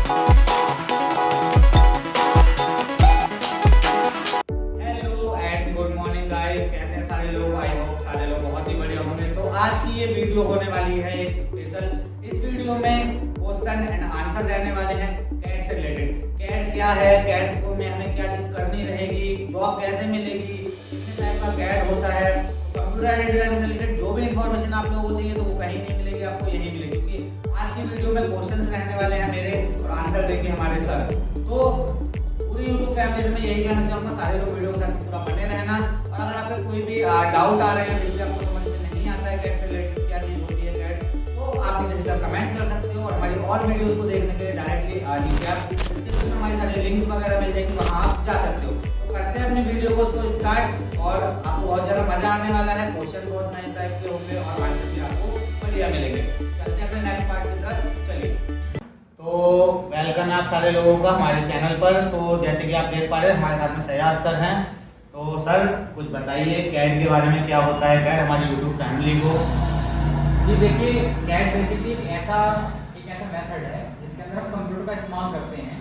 आज की ये वीडियो होने वाली है एक स्पेशल। इस वीडियो में क्वेश्चन एंड आंसर रहने वाले हैं कैट से रिलेटेड। कैट क्या है, कैट को में हमें क्या चीज करनी रहेगी, जॉब कैसे मिलेगी, कितने टाइप का कैट होता है, कंप्यूटर डिजाइन से रिलेटेड जो भी इंफॉर्मेशन आप लोगों को चाहिए तो वो कहीं नहीं मिलेगी, आपको यहीं मिलेगी। क्योंकि आज की वीडियो में क्वेश्चन रहने वाले हैं मेरे और आंसर देंगे हमारे सर। तो पूरी यूट्यूब फैमिली से मैं यही कहना चाहूँगा, सारे लोग वीडियो के साथ पूरा बने रहना। और अगर आपका कोई भी डाउट आ रहे हैं, जिससे आपको समझ में नहीं आता है कैट से रिलेटेड क्या चीज़ होती है कैट, तो आप नीचे सीधा कमेंट कर सकते हो। और हमारी और वीडियोस को देखने के लिए डायरेक्टली नीचे आप डिस्क्रिप्शन में हमारी सारी लिंक्स वगैरह मिल जाएंगी, वहाँ आप जा सकते हो। तो करते हैं अपनी वीडियो को उसको स्टार्ट, और आपको बहुत ज़्यादा मजा आने वाला है। क्वेश्चन बहुत नए टाइप के होंगे और आंसर भी आपको बढ़िया मिलेंगे। चलते हैं अपने नेक्स्ट पार्ट की तरफ, चलिए। तो वेलकम है आप सारे लोगों का हमारे चैनल पर। तो जैसे कि आप देख पा रहे हैं हमारे साथ में सयाज सर हैं। तो सर कुछ बताइए कैट के बारे में, क्या होता है कैट हमारी यूट्यूब फैमिली को। जी देखिए, कैट बेसिकली एक ऐसा मेथड है जिसके अंदर हम कंप्यूटर का इस्तेमाल करते हैं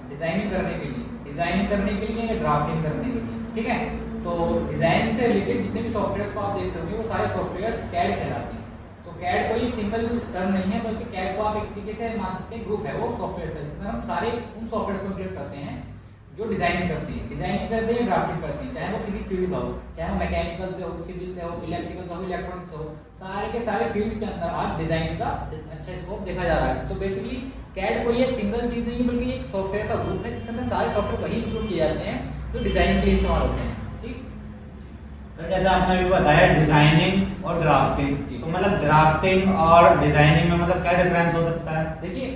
डिज़ाइनिंग करने के लिए या ड्राफ्टिंग करने के लिए, ठीक है। तो डिज़ाइन से रिलेटेड जितने भी सॉफ्टवेयर को आप देखते होंगे वो सारे सॉफ्टवेयर कैट कहलाते हैं। तो कैट कोई सिंगल टर्म नहीं है, बल्कि कैट को आप एक तरीके से मान सकते हैं ग्रुप है वो सॉफ्टवेयर का, जिसमें हम सारे उन सॉफ्टवेयर को इंक्लूड करते हैं जो डिजाइनिंग करते हैं, ड्राफ्टिंग करते हैं, चाहे वो किसी फील्ड का हो, चाहे वो मैकेनिकल से हो, सिविल से हो, इलेक्ट्रिकल से हो, इलेक्ट्रॉनिक्स से हो, सारे के सारे फील्ड्स के अंदर आज डिजाइन का अच्छा स्कोप देखा जा रहा है। तो बेसिकली कैट कोई एक सिंगल चीज नहीं है, बल्कि एक सॉफ्टवेयर का ग्रुप है जिसके अंदर सारे सॉफ्टवेयर वही इंक्लूड किए जाते हैं जो डिजाइनिंग के लिए इस्तेमाल होते हैं। ठीक सर, जैसे आपने अभी बताया डिजाइनिंग और ड्राफ्टिंग, तो मतलब ड्राफ्टिंग और डिजाइनिंग में मतलब क्या डिफरेंस हो सकता है? देखिए,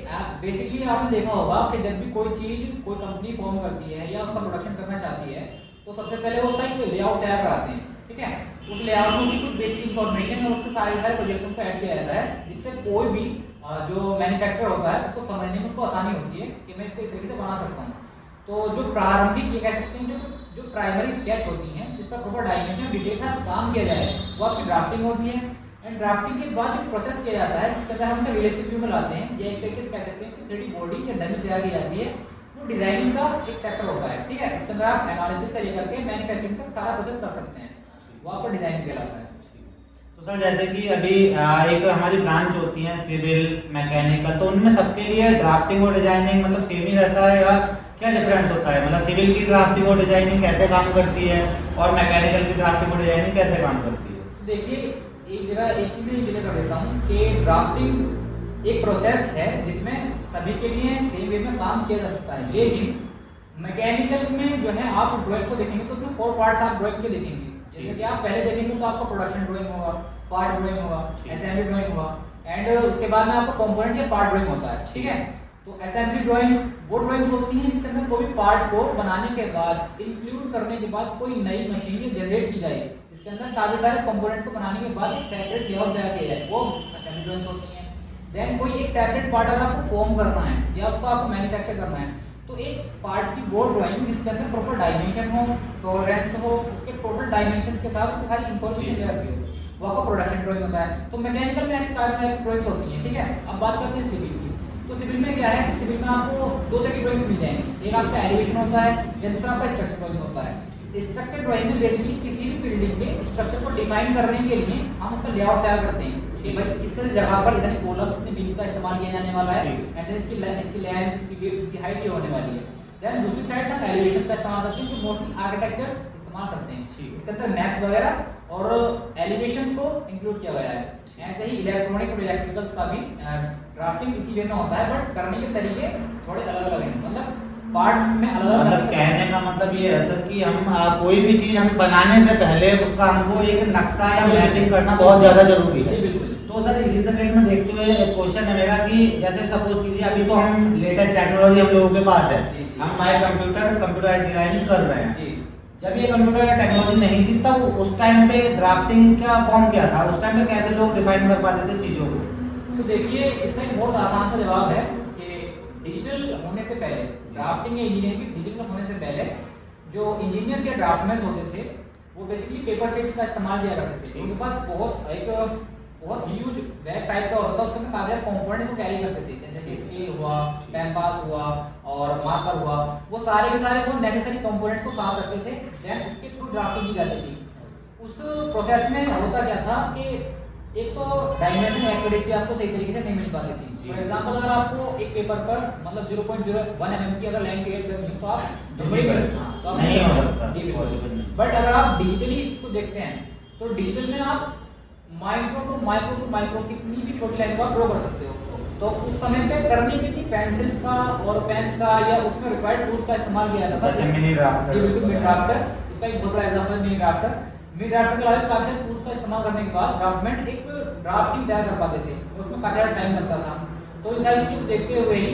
बेसिकली आपने देखा होगा कि जब भी कोई चीज कोई कंपनी फॉर्म करती है या उसका प्रोडक्शन करना चाहती है, तो सबसे पहले वो उसका एक लेआउट तैयार कराते हैं, ठीक है। उस लेआउट में उसकी कुछ बेसिक इन्फॉर्मेशन और उसके सारे प्रोजेक्शन को ऐड किया जाता है, जिससे कोई भी जो मैन्युफैक्चरर होता है उसको समझने में उसको आसानी होती है कि मैं इसको इस तरीके से बना सकता हूँ। तो जो प्रारंभिक ये कह सकते हैं जो प्राइमरी स्केच होती हैं, जिस पर प्रॉपर डायमेंशन डिटेल का काम किया जाए, वो आपकी ड्राफ्टिंग होती है। एंड ड्राफ्टिंग के बाद जो प्रोसेस किया जाता है, जिसके अंदर हम इसे रियलिस्टिक व्यू में लाते हैं, या एक तरीके से कह सकते हैं इसकी 3D बॉडी या डमी तैयार की जाती है, वो डिजाइनिंग का एक सेक्टर होता है, ठीक है। इसके अंदर आप एनालिसिस से लेकर के मैन्युफैक्चरिंग तक सारा प्रोसेस कर सकते हैं, वो आपका डिजाइनिंग कहलाता है। तो सर जैसे कि अभी एक हमारी ब्रांच होती है सिविल मैकेनिकल, तो उनमें सबके लिए ड्राफ्टिंग और डिजाइनिंग मतलब सेम ही रहता है या क्या डिफरेंस होता है? मतलब सिविल की ड्राफ्टिंग और डिजाइनिंग कैसे काम करती है और मैकेनिकल की ड्राफ्टिंग और डिजाइनिंग कैसे काम करती है? देखिए, एक चीज मैं क्लियर कर देता हूँ कि ड्राफ्टिंग एक प्रोसेस है जिसमें सभी के लिए सेम वे में काम किया जा सकता है। लेकिन मैकेनिकल में जो है आप ड्राइंग को देखेंगे तो उसमें 4 पार्ट्स आप ड्राइंग के देखेंगे। जैसे कि आप पहले देखेंगे तो आपका प्रोडक्शन ड्राइंग होगा, पार्ट ड्राइंग होगा, असेंबली ड्राइंग होगा, एंड उसके बाद में आपका कंपोनेंट या पार्ट ड्राइंग होता है, ठीक है। तो असेंबली ड्राइंग्स वो ड्राइंग्स होती हैं जिसके अंदर कोई भी पार्ट को बनाने के बाद, इंक्लूड करने के बाद कोई नई मशीन जनरेट की जाए, इसके अंदर काफी सारे कंपोनेंट्स को बनाने के बाद एक सेपरेट लेआउट तैयार किया जाए, वो असेंबली ड्राइंग्स होती हैं। देन कोई एक सेपरेट पार्ट अगर आपको फॉर्म करना है या उसको आपको मैन्युफैक्चर करना है, तो एक पार्ट की वो ड्राइंग जिसके अंदर प्रॉपर डायमेंशन हो, टॉलरेंस हो, उसके टोटल डायमेंशंस के साथ उसकी सारी इंफॉर्मेशन दे रखी हो, वो आपका प्रोडक्शन ड्राइंग होता है। तो मैकेनिकल में ऐसी काफी ड्राइंग्स होती हैं, ठीक है। अब बात करते हैं सिविल की। तो सिविल में क्या है कि सिविल में आपको 2 तरह की ड्राइंग्स मिल जाएंगी, एक आपका एलिवेशन होता है या दूसरा आपका स्ट्रक्चर ड्राइंग होता है। स्ट्रक्चर ड्राइंग में बेसिकली किसी भी बिल्डिंग के स्ट्रक्चर को डिफाइन करने के लिए हम उसका लेआउट तैयार करते हैं कि भाई इस जगह पर इतने कॉलम्स, इतने बीम्स का इस्तेमाल किया जाने वाला है, एंड इसकी लेंथ, इसकी विड्थ, इसकी हाइट ये होने वाली है। देन दूसरी साइड हम एलिवेशन का इस्तेमाल करते हैं, जो मोस्टली आर्किटेक्चर्स इस्तेमाल करते हैं। इसके अंदर मैप्स वगैरह और एलिवेशन को इंक्लूड किया गया है। ऐसे ही इलेक्ट्रॉनिक्स और इलेक्ट्रिकल्स का भी ड्राफ्टिंग इसी वे में होता है, बट करने के तरीके थोड़े अलग अलग हैं, मतलब पार्ट्स में अलग अलग। मतलब कहने का मतलब ये है सर कि हम कोई भी चीज हम बनाने से पहले उसका हमको एक नक्शा या मैपिंग करना बहुत ज्यादा जरूरी है। तो सर इसी से रिलेटेड में देखते हुए क्वेश्चन है मेरा कि जैसे सपोज कीजिए अभी तो हम लेटेस्ट टेक्नोलॉजी हम लोगों के पास है, हम हमारे कंप्यूटर डिजाइनिंग कर रहे हैं। जब ये कंप्यूटर टेक्नोलॉजी नहीं थी तब उस टाइम पे ड्राफ्टिंग का फॉर्म क्या था, उस टाइम पे कैसे लोग डिफाइन कर पाते थे चीजों को? तो देखिए, इसका एक बहुत आसान सा जवाब है कि डिजिटल होने से पहले, ड्राफ्टिंग या इंजीनियरिंग डिजिटल होने से पहले जो इंजीनियर्स या ड्राफ्टमैन होते थे वो बेसिकली पेपर शीट्स का इस्तेमाल किया करते थे। उनके पास बहुत एक बहुत ह्यूज बैग टाइप का होता था, उसके अंदर काफी सारे कंपोनेंट को कैरी करते थे, जैसे कि स्केल हुआ, पेनपास हुआ और मार्कर हुआ, वो सारे के सारे वो नेसेसरी कंपोनेंट्स को साथ रखते थे, देन उसके थ्रू ड्राफ्टिंग की जाती थी। उस प्रोसेस में होता क्या था कि एक तो डायमेंशन एक्यूरेसी आपको सही तरीके से नहीं मिल पाती थी। फॉर एग्जांपल अगर आपको एक पेपर पर मतलब 0.01 mm की अगर लाइन क्रिएट करनी है तो आप नहीं हो सकता जी बिल्कुल। बट अगर आप डिजिटली इसको देखते हैं तो डिजिटल में आप माइक्रो टू माइक्रो कितनी भी छोटी लाइन को आप ड्रॉ कर सकते हो। तो उस समय पे करने के लिए पेंसिल्स का और पेन्स का या उसमें रिक्वायर्ड टूल्स का इस्तेमाल किया जाता था। मिनी ड्राफ्टर, जी बिल्कुल, मिनी ड्राफ्टर इसका एक बहुत बड़ा example mini drafter. Mini drafter के अलावा काफी टूल्स का इस्तेमाल करने के बाद ड्राफ्टमेंट एक ड्राफ्टिंग तैयार कर पाते थे, उसमें काफी ज़्यादा टाइम लगता था। तो इन सारी चीज़ों को देखते हुए ही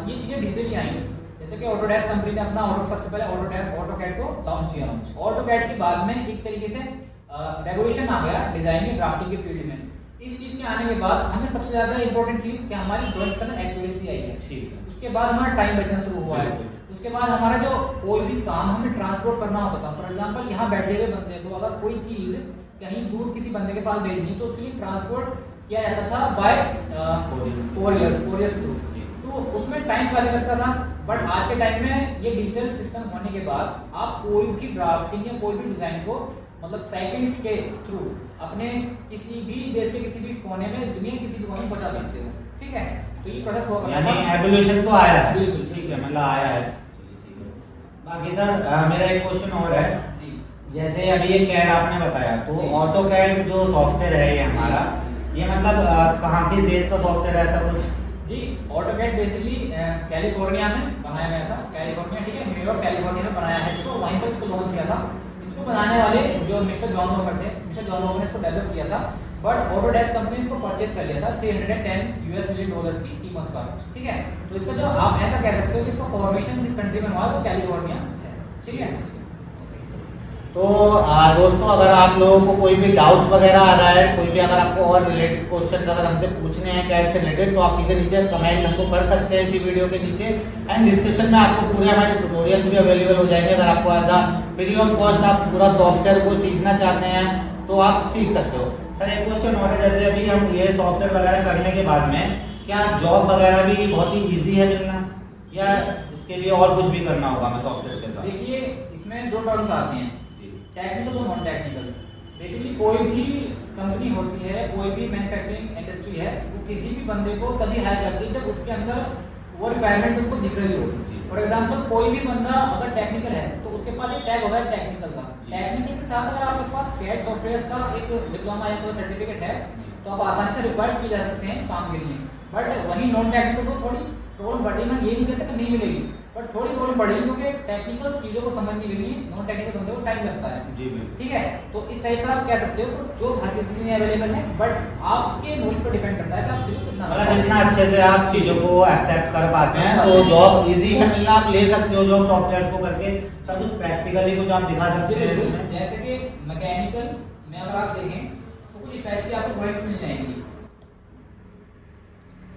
ये चीज़ें डिजिटली आई, जैसे कि ऑटोडेस्क कंपनी ने अपना सबसे पहले ऑटोकैड को लॉन्च किया। ऑटोकैड के बाद में एक तरीके से रेवोल्यूशन आ गया डिजाइनिंग ड्राफ्टिंग के फील्ड में। इस चीज के आने के बाद हमें सबसे ज्यादा इंपॉर्टेंट चीज कि हमारी ड्राइंग्स का ना एक्यूरेसी आई है। ठीक है। उसके बाद हमारा टाइम बचना शुरू हुआ है। उसके बाद हमारा जो कोई भी काम हमें ट्रांसपोर्ट करना होता था, फॉर एग्जांपल यहाँ बैठे हुए बंदे को अगर कोई चीज कहीं दूर किसी बंदे के पास भेजनी तो उसके लिए ट्रांसपोर्ट किया जाता था बाय कोरियर थ्रू, तो उसमें टाइम काफी लगता था। बट आज के टाइम में ये डिजिटल सिस्टम होने के बाद आप कोई भी ड्राफ्टिंग या कोई भी डिजाइन को मतलब सेकंड्स के थ्रू अपने किसी भी देश के किसी भी कोने में, दुनिया के किसी भी कोने में पहुंचा सकते हो। ठीक है, तो ये प्रोसेस हुआ, यानी एवोल्यूशन तो आया है। बिल्कुल ठीक है, मतलब आया है। बाकी सर मेरा एक क्वेश्चन और है, जैसे अभी ये कैड आपने बताया, तो ऑटोकैड जो सॉफ्टवेयर है ये हमारा, ये मतलब कहाँ किस देश का सॉफ्टवेयर है ऐसा कुछ? जी, ऑटोकैड बेसिकली कैलिफोर्निया में बनाया गया था। कैलिफोर्निया, ठीक है, न्यूयॉर्क कैलिफोर्निया में बनाया है इसको, वहीं पर इसको लॉन्च किया था। इसको बनाने वाले जो मिस्टर जॉन वॉकर थे, मिस्टर जॉन वॉकर ने इसको डेवलप किया था, बट ऑटोडेस्क कंपनी इसको परचेज कर लिया था $310 मिलियन की कीमत पर। ठीक है, तो इसका जो आप ऐसा कह सकते हो कि इसका फॉर्मेशन जिस कंट्री में हुआ वो कैलिफोर्निया है। ठीक है, तो दोस्तों अगर आप लोगों को कोई भी डाउट्स वगैरह आ रहा है, कोई भी अगर आपको और रिलेटेड क्वेश्चन अगर हमसे पूछने हैं कैड से रिलेटेड, तो आप सीधे नीचे कमेंट हमको कर सकते हैं इसी वीडियो के नीचे। एंड डिस्क्रिप्शन में आपको पूरे हमारे ट्यूटोरियल्स भी अवेलेबल हो जाएंगे। अगर आपको as a free of cost आप पूरा सॉफ्टवेयर को सीखना चाहते हैं तो आप सीख सकते हो। सर एक क्वेश्चन और है, जैसे अभी हम ये सॉफ्टवेयर वगैरह करने के बाद में क्या जॉब वगैरह भी बहुत ही ईजी है मिलना, या इसके लिए और कुछ भी करना होगा हमें सॉफ्टवेयर के साथ? देखिए इसमें दो टर्म्स आते हैं, टेक्निकल और नॉन टेक्निकल। बेसिकली कोई भी कंपनी होती है, कोई भी मैन्युफैक्चरिंग इंडस्ट्री है, वो किसी भी बंदे को तभी हायर करती है जब उसके अंदर वो रिक्वायरमेंट उसको दिख रही हो। फॉर एग्जांपल कोई भी बंदा अगर टेक्निकल है तो उसके पास एक टैग होगा टेक्निकल का। टेक्निकल के साथ अगर आपके पास कैड सॉफ्टवेयर का एक डिप्लोमा या कोई सर्टिफिकेट है तो आप आसानी से रिक्वायर्ड किए जा सकते हैं काम के लिए। बट वही नॉन टेक्निकल को थोड़ी रोल बढ़ी, मैं ये नहीं कहता कि नहीं मिलेगी, बट थोड़ी रोल बढ़ेगी क्योंकि टेक्निकल चीज़ों को समझने के लिए नॉन टेक्निकल बंदे को टाइम लगता है। जी बिल्कुल। ठीक है, तो इस टाइप का आप कह सकते हो तो जो हर किसी के लिए अवेलेबल है, बट आपके नॉलेज पर डिपेंड करता है कि आप चीज़ों को कितना मतलब जितना अच्छे से आप चीजों को एक्सेप्ट कर पाते हैं तो जॉब इजी है मिलना, आप ले सकते हो जॉब सॉफ्टवेयर को करके। सब कुछ प्रैक्टिकली कुछ आप दिखा सकते हैं इसमें। जैसे कि मैकेनिकल में अगर आप देखें तो कुछ इस टाइप की आपको ड्राइंग्स मिल जाएंगी।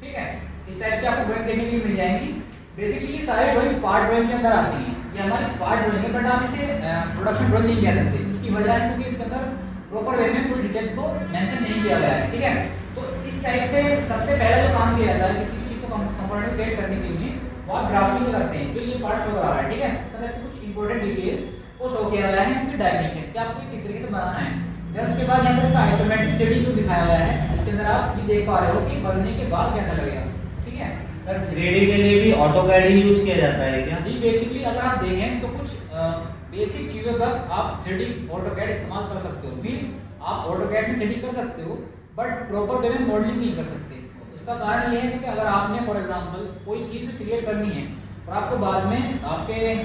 ठीक है, इस टाइप की आपको ड्राइंग देखने के लिए मिल जाएंगी। बेसिकली ये सारे ड्राइंग्स पार्ट ड्राइंग के अंदर आती हैं, ये हमारी पार्ट ड्राइंग है, बट आप इसे प्रोडक्शन ड्राइंग नहीं कह सकते। इसकी वजह है क्योंकि इसके अंदर प्रॉपर वे में कोई डिटेल्स को मेंशन नहीं किया गया है। ठीक है, तो इस टाइप से सबसे पहला जो काम किया जाता है किसी भी चीज़ को कंपोनेंट क्रिएट करने के लिए वो आप ड्राफ्टिंग करते हैं, जो ये पार्ट शो करा रहा है। ठीक है, इसके अंदर से कुछ इंपॉर्टेंट डिटेल्स को शो किया गया है, इनकी डायमेंशन कि आपको किस तरीके से बनाना है। फिर उसके बाद यहाँ पर इसका आइसोमेट्रिक 3D व्यू दिखाया गया है, इसके अंदर आप ये देख पा रहे हो कि बनने के बाद कैसा लगेगा। ठीक है सर 3D के लिए भी ऑटोकैड ही यूज किया जाता है क्या? जी, बेसिकली अगर आप देखें तो कुछ बेसिक चीज़ों तक आप 3D ऑटोकैड इस्तेमाल कर सकते हो। मीन्स आप ऑटोकैड में 3D कर सकते हो बट प्रॉपर वे में मॉडलिंग नहीं कर सकते। इसका कारण ये है कि अगर आपने फॉर एग्जांपल कोई चीज़ क्रिएट करनी है और आपको बाद में आपके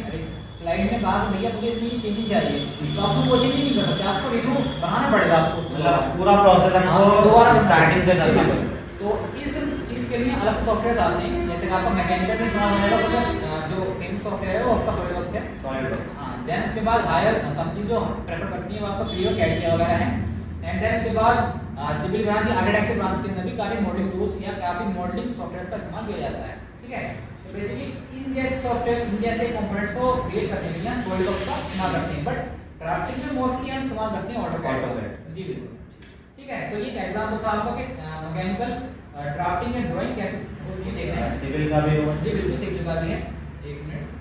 क्लाइंट ने कहा कि भैया मुझे इसमें चेंजिंग चाहिए, तो आप वो चेंज नहीं कर सकते, आपको रिव्यू बनाना पड़ेगा आपको। मतलब पूरा प्रोसेस हमको स्टार्टिंग से करना है। तो इस चीज़ के लिए अलग सॉफ्टवेयर आते हैं, जैसे कि आपका मैकेनिकल में इस्तेमाल होने वाला जो फेमस सॉफ्टवेयर है वो आपका सॉलिडवर्क्स है। सॉलिडवर्क्स। हाँ, देन उसके बाद हायर कंपनी जो प्रेफर करती है वो आपका क्रियो कैड वगैरह है। एंड देन उसके बाद सिविल ब्रांच या आर्किटेक्चर ब्रांच के अंदर भी काफ़ी मॉडलिंग टूल्स या काफ़ी मॉडलिंग सॉफ्टवेयर का इस्तेमाल किया जाता है। ठीक है, तो बेसिकली इन जैसे सॉफ्टवेयर, इन जैसे कंपोनेंट्स को क्रिएट करने के लिए हम सॉलिडवर्क्स का इस्तेमाल करते हैं, बट ड्राफ्टिंग में मोस्टली हम इस्तेमाल करते हैं ऑटोकैड। जी बिल्कुल। ठीक है। ठीक है। तो ये एक एग्जाम्पल था आपका कि मैकेनिकल ड्राफ्टिंग या ड्राइंग कैसे होती है देखना है। सिविल का भी होगा जी बिल्कुल सिविल का भी है। एक मिनट।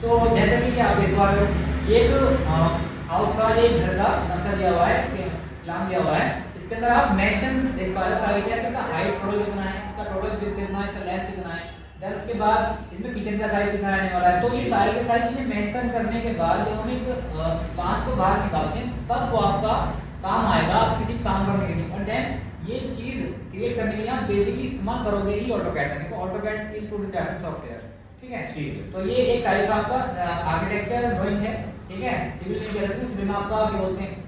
सो जैसे कि आप देख पा रहे हो ये एक हाउस का एक घर का नक्शा दिया हुआ है, प्लान दिया हुआ है। इसके अंदर आप मेंशंस देख पा रहे हो सारी चीजें, इसका हाइट टोटल कितना है, इसका टोटल विड्थ कितना है, इसका लेंथ कितना है, देन उसके बाद इसमें किचन का साइज कितना रहने वाला है। तो ये सारी की सारी चीजें मेंशन करने के बाद जब हम एक प्लान को बाहर निकालते हैं तब वो आपका काम आएगा, आप किसी काम करने के लिए। और देन ये चीज क्रिएट करने के लिए आप बेसिकली इस्तेमाल करोगे ही ऑटोकैड का। AutoCAD is to drafting software, ठीक है। तो ये एक टाइप का आपका आर्किटेक्चर ड्राइंग है, ठीक है। सिविल नहीं कह सकते, सिविल में आपका क्या बोलते हैं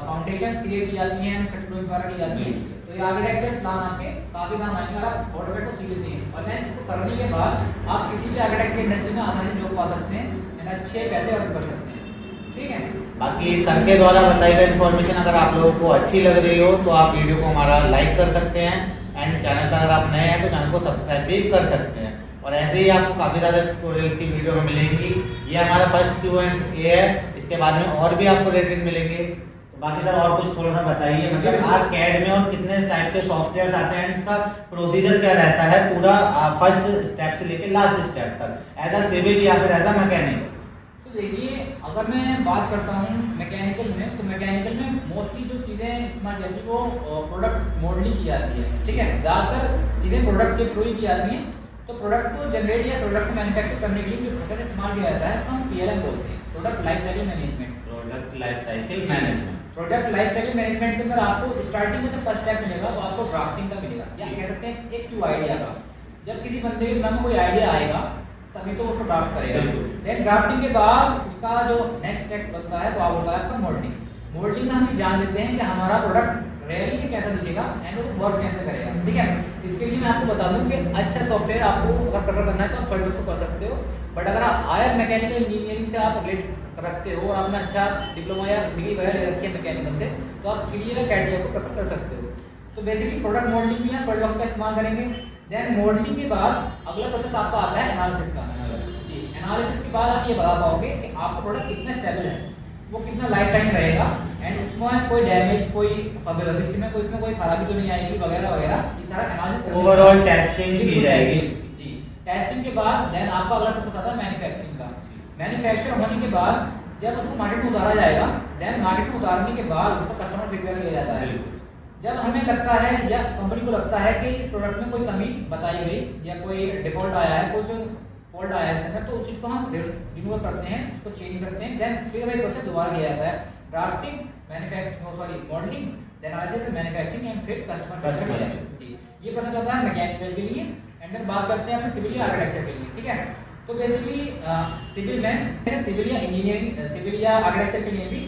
फाउंडेशंस क्रिएट की जाती हैं, स्ट्रक्चरल वगैरह की जाती हैं। तो ये आर्किटेक्चर प्लान आपके काफी काम आएंगे अगर आप ऑटोकैड को सीख लेते हैं। और देन इसको करने के बाद आप किसी भी आर्किटेक्चर इंडस्ट्री में आसानी से जॉब पा सकते हैं एंड अच्छे पैसे अर्न कर सकते हैं, ठीक है। बाकी सर के द्वारा बताई गई इन्फॉर्मेशन अगर आप लोगों को अच्छी लग रही हो तो आप वीडियो को हमारा लाइक कर सकते हैं एंड चैनल पर अगर आप नए हैं तो चैनल को सब्सक्राइब भी कर सकते हैं। और ऐसे ही आपको काफ़ी ज़्यादा ट्यूटोरियल्स की वीडियो में मिलेंगी। ये हमारा फर्स्ट Q&A है, इसके बाद में और भी आपको रिलेटेड मिलेंगे। तो बाकी सर और कुछ थोड़ा सा बताइए, मतलब आज कैड में और कितने टाइप के सॉफ्टवेयर आते हैं, इसका प्रोसीजर क्या रहता है पूरा फर्स्ट स्टेप से लेकर लास्ट स्टेप तक, एज अ सिविल या फिर एज अ मैकेनिक। तो देखिए अगर मैं बात करता हूँ मैकेनिकल में, तो मैकेनिकल में मोस्टली जो चीज़ें इस्तेमाल की जाती है वो प्रोडक्ट मॉडलिंग की जाती है, ठीक है। ज़्यादातर चीज़ें प्रोडक्ट के थ्रू ही की जाती हैं। तो प्रोडक्ट को जनरेट या प्रोडक्ट को मैन्युफैक्चर करने के लिए जो प्रोसेस इस्तेमाल किया जाता है उसको हम PLM बोलते हैं, product life cycle management. Product life cycle management. Product life cycle management के अंदर आपको स्टार्टिंग में जो फर्स्ट स्टेप मिलेगा वो आपको ड्राफ्टिंग का मिलेगा, या कह सकते हैं एक क्यू आइडिया का। जब किसी बंदे के दिमाग में कोई आइडिया आएगा तभी तो उसको ड्राफ्ट करेगा। देन ड्राफ्टिंग के बाद उसका जो नेक्स्ट स्टेप बनता है वो होता है आपका मोल्डिंग। मोल्डिंग में हम जान लेते हैं कि हमारा प्रोडक्ट रियली में कैसा दिखेगा एंड वो वर्क कैसे करेगा, ठीक है। इसके लिए मैं आपको बता दूं कि अच्छा सॉफ्टवेयर आपको अगर प्रेफर करना है तो आप सॉलिडवर्क्स को कर सकते हो। बट अगर आप हायर मैकेनिकल इंजीनियरिंग से आप रिलेट रखते हो और आपने अच्छा डिप्लोमा या डिग्री वगैरह ले रखी है मैकेनिकल से, तो आप क्लियर कैटिया को प्रेफर कर सकते हो। तो बेसिकली प्रोडक्ट मॉडलिंग में सॉलिडवर्क्स का इस्तेमाल करेंगे। देन मॉडलिंग के बाद अगला प्रोसेस आपका आता है एनालिसिस का। एनालिसिस के बाद आप ये बता पाओगे कि आपका प्रोडक्ट कितना स्टेबल है, वो कितना लाइफ टाइम रहेगा एंड उसमें कोई डैमेज, कोई भविष्य में कोई इसमें कोई खराबी तो नहीं आएगी वगैरह वगैरह। ये सारा एनालिसिस ओवरऑल टेस्टिंग की जाएगी। जी टेस्टिंग के बाद देन आपका अगला प्रोसेस आता है मैन्युफैक्चरिंग का। मैन्युफैक्चर होने के बाद जब उसको मार्केट में उतारा जाएगा, देन मार्केट में उतारने के बाद उसको कस्टमर फीडबैक लिया जाता है। जब हमें लगता है या कंपनी को लगता है कि इस प्रोडक्ट में कोई कमी बताई गई या कोई डिफॉल्ट आया है, कुछ फॉल्ट आया है इसके अंदर, तो उस चीज़ को हम रिमूव करते हैं, उसको चेंज करते हैं। देन फिर वही प्रोसेस दोबारा किया जाता है, drafting, modelling, then analysis, manufacturing and फिर कस्टमर जी। ये प्रोसेस होता है मैकेनिकल के लिए। एंड देन बात करते हैं अपने सिविल या आर्किटेक्चर के लिए, ठीक है। तो बेसिकली सिविल में सिविल या इंजीनियरिंग, सिविल या आर्किटेक्चर के लिए भी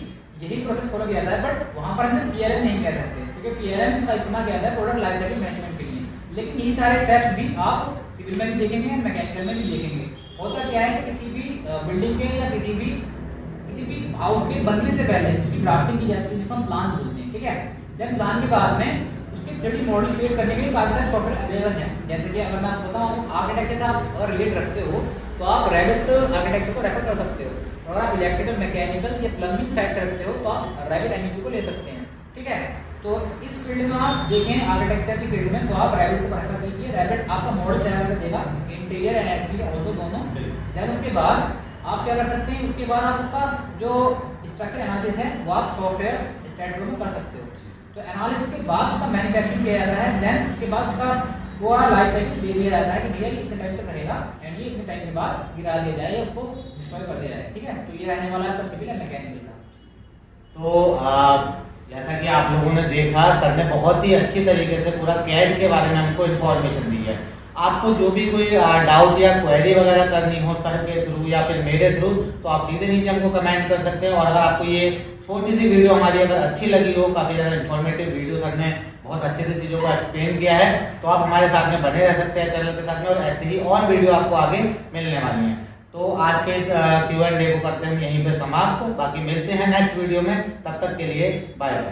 यही प्रोसेस फॉलो किया जाता है। बट वहाँ पर हम PLM नहीं कह सकते क्योंकि PLM का इस्तेमाल किया जाता है प्रोडक्ट लाइफ साइकिल मैनेजमेंट के लिए। लेकिन यही सारे स्टेप्स भी आप सिविल में भी देखेंगे, मैकेनिकल में भी देखेंगे। होता क्या है कि किसी भी बिल्डिंग के या किसी भी हाउस के बनने से पहले उसकी ड्राफ्टिंग की जाती है, जिसको हम प्लान बोलते हैं, ठीक है। देन प्लान के बाद में उसके 3D मॉडल क्रिएट करने के लिए काफी सारे सॉफ्टवेयर अवेलेबल हैं। जैसे कि अगर मैं आपको बताऊँ आर्किटेक्चर से आप अगर रिलेट रखते हो तो आप रेविट आर्किटेक्चर को रेफर कर सकते हो। और अगर आप इलेक्ट्रिकल, मैकेनिकल या प्लम्बिंग साइड से रखते हो तो आप रेविट MEP को ले सकते हैं, ठीक है। तो इस फील्ड में आप देखें आर्किटेक्चर की फील्ड में तो आप रेविट को प्रेफर कीजिए। रेविट आपका मॉडल तैयार कर देगा, इंटीरियर एंड एक्सटीरियर ऑल्सो दोनों। देन उसके बाद आप क्या कर सकते हैं, उसके बाद आप उसका जो स्ट्रक्चर एनालिसिस है वो आप सॉफ्टवेयर स्टैंडर्ड में कर सकते हो। तो एनालिसिस के बाद उसका मैन्युफैक्चरिंग किया जाता है। देन उसके बाद उसका पूरा लाइफ साइकिल दे दिया जाता है कि भैया इतने टाइम तक रहेगा एंड ये इतने टाइम के बाद गिरा दिया जाए या उसको डिस्ट्रॉय कर दिया जाए, ठीक है। तो ये रहने वाला है आपका सिविल या मैकेनिकल का। तो जैसा कि आप लोगों ने देखा, सर ने बहुत ही अच्छी तरीके से पूरा कैड के बारे में हमको इन्फॉर्मेशन दी है। आपको जो भी कोई डाउट या क्वेरी वगैरह करनी हो सर के थ्रू या फिर मेरे थ्रू, तो आप सीधे नीचे हमको कमेंट कर सकते हैं। और अगर आपको ये छोटी सी वीडियो हमारी अगर अच्छी लगी हो, काफ़ी ज़्यादा इन्फॉर्मेटिव वीडियो सर ने बहुत अच्छे से चीज़ों को एक्सप्लेन किया है, तो आप हमारे साथ में बने रह सकते हैं चैनल के साथ में, और ऐसे ही और वीडियो आपको आगे मिलने वाली हैं। तो आज के इस Q&A को करते हैं यहीं पे समाप्त। बाकी मिलते हैं नेक्स्ट वीडियो में, तब तक के लिए बाय बाय।